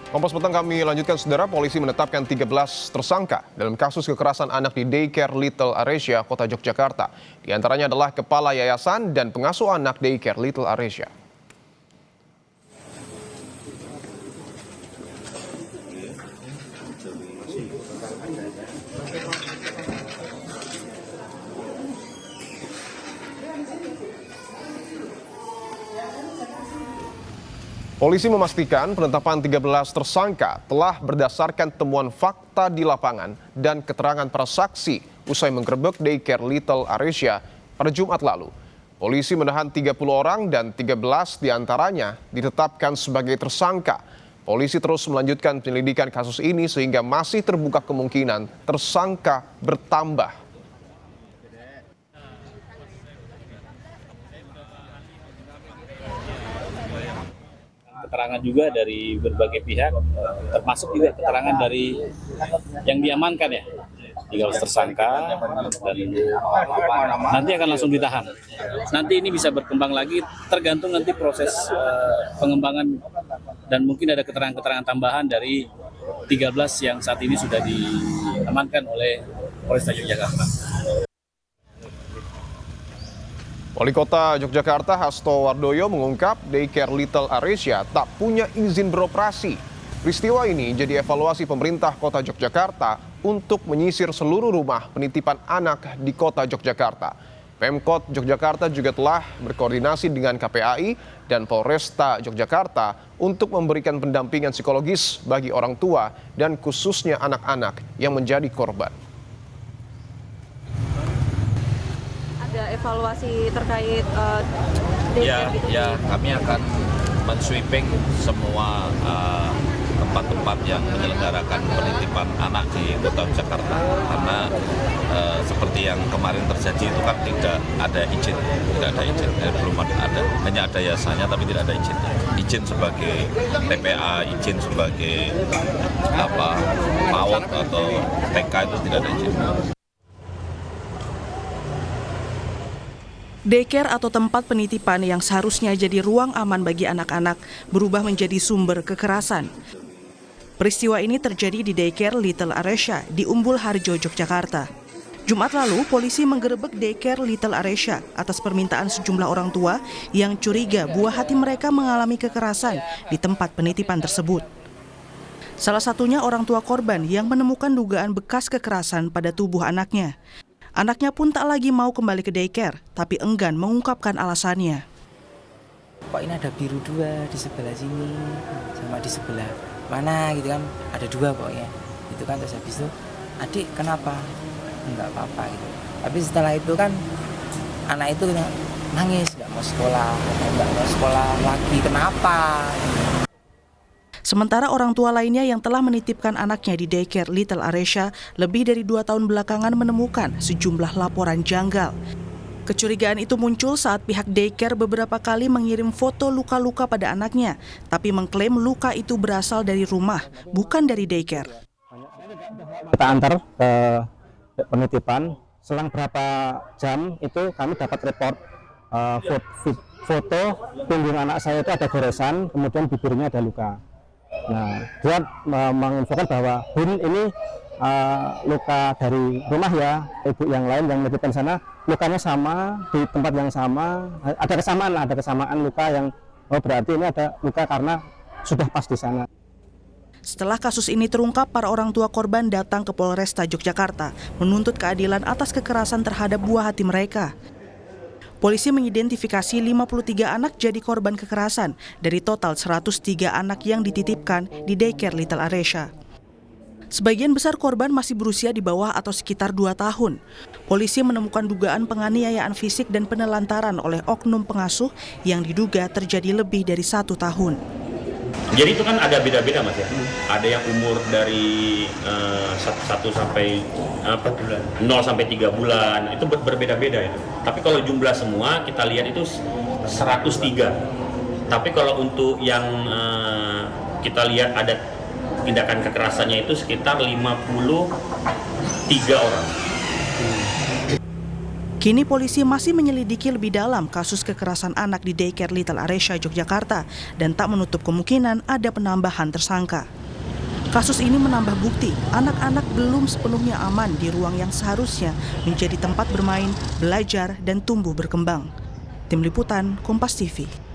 Kompas Petang kami lanjutkan, saudara. Polisi menetapkan 13 tersangka dalam kasus kekerasan anak di Daycare Little Aresia, Kota Yogyakarta. Di antaranya adalah kepala yayasan dan pengasuh anak Daycare Little Aresia. Polisi memastikan penetapan 13 tersangka telah berdasarkan temuan fakta di lapangan dan keterangan para saksi usai menggerebek Daycare Little Aresia pada Jumat lalu. Polisi menahan 30 orang dan 13 diantaranya ditetapkan sebagai tersangka. Polisi terus melanjutkan penyelidikan kasus ini sehingga masih terbuka kemungkinan tersangka bertambah. Keterangan juga dari berbagai pihak, termasuk juga keterangan dari yang diamankan ya, 13 tersangka, dan nanti akan langsung ditahan. Nanti ini bisa berkembang lagi, tergantung nanti proses pengembangan dan mungkin ada keterangan-keterangan tambahan dari 13 yang saat ini sudah diamankan oleh Polresta Yogyakarta. Wali Kota Yogyakarta Hasto Wardoyo mengungkap Daycare Little Aresia tak punya izin beroperasi. Peristiwa ini jadi evaluasi pemerintah Kota Yogyakarta untuk menyisir seluruh rumah penitipan anak di Kota Yogyakarta. Pemkot Yogyakarta juga telah berkoordinasi dengan KPAI dan Polresta Yogyakarta untuk memberikan pendampingan psikologis bagi orang tua dan khususnya anak-anak yang menjadi korban. Ada evaluasi terkait kami akan men-sweeping semua tempat-tempat yang menyelenggarakan penitipan anak di Kota Jakarta, karena seperti yang kemarin terjadi itu kan tidak ada izin, belum ada, hanya ada yayasannya tapi tidak ada izin sebagai TPA, izin sebagai PAUD atau TK itu tidak ada izin. Daycare atau tempat penitipan yang seharusnya jadi ruang aman bagi anak-anak berubah menjadi sumber kekerasan. Peristiwa ini terjadi di Daycare Little Aresia di Umbul Harjo, Yogyakarta. Jumat lalu, polisi menggerebek Daycare Little Aresia atas permintaan sejumlah orang tua yang curiga buah hati mereka mengalami kekerasan di tempat penitipan tersebut. Salah satunya orang tua korban yang menemukan dugaan bekas kekerasan pada tubuh anaknya. Anaknya pun tak lagi mau kembali ke daycare, tapi enggan mengungkapkan alasannya. Kok ini ada biru dua di sebelah sini, sama di sebelah mana gitu kan, ada dua pokoknya. Itu kan terus habis itu, adik kenapa? Enggak apa-apa gitu. Tapi setelah itu kan, anak itu nangis, nggak mau sekolah lagi, kenapa? Sementara orang tua lainnya yang telah menitipkan anaknya di Daycare Little Aresia lebih dari 2 tahun belakangan menemukan sejumlah laporan janggal. Kecurigaan itu muncul saat pihak Daycare beberapa kali mengirim foto luka-luka pada anaknya, tapi mengklaim luka itu berasal dari rumah, bukan dari Daycare. Kita antar ke penitipan, selang berapa jam itu kami dapat report foto punggung anak saya itu ada goresan, kemudian bibirnya ada luka. Nah, dia menginfokan bahwa Bun ini luka dari rumah ya, ibu yang lain yang menitipkan sana lukanya sama di tempat yang sama, ada kesamaan luka yang berarti ini ada luka karena sudah pas di sana. Setelah kasus ini terungkap, para orang tua korban datang ke Polresta Yogyakarta menuntut keadilan atas kekerasan terhadap buah hati mereka. Polisi mengidentifikasi 53 anak jadi korban kekerasan dari total 103 anak yang dititipkan di Daycare Little Aresia. Sebagian besar korban masih berusia di bawah atau sekitar 2 tahun. Polisi menemukan dugaan penganiayaan fisik dan penelantaran oleh oknum pengasuh yang diduga terjadi lebih dari 1 tahun. Jadi itu kan ada beda-beda Mas ya. Ada yang umur dari 1 sampai 0 sampai 3 bulan, itu berbeda-beda itu. Tapi kalau jumlah semua kita lihat itu 103. Tapi kalau untuk yang kita lihat ada tindakan kekerasannya itu sekitar 53 orang. Kini polisi masih menyelidiki lebih dalam kasus kekerasan anak di Daycare Little Aresya, Yogyakarta, dan tak menutup kemungkinan ada penambahan tersangka. Kasus ini menambah bukti anak-anak belum sepenuhnya aman di ruang yang seharusnya menjadi tempat bermain, belajar, dan tumbuh berkembang. Tim Liputan, Kompas TV.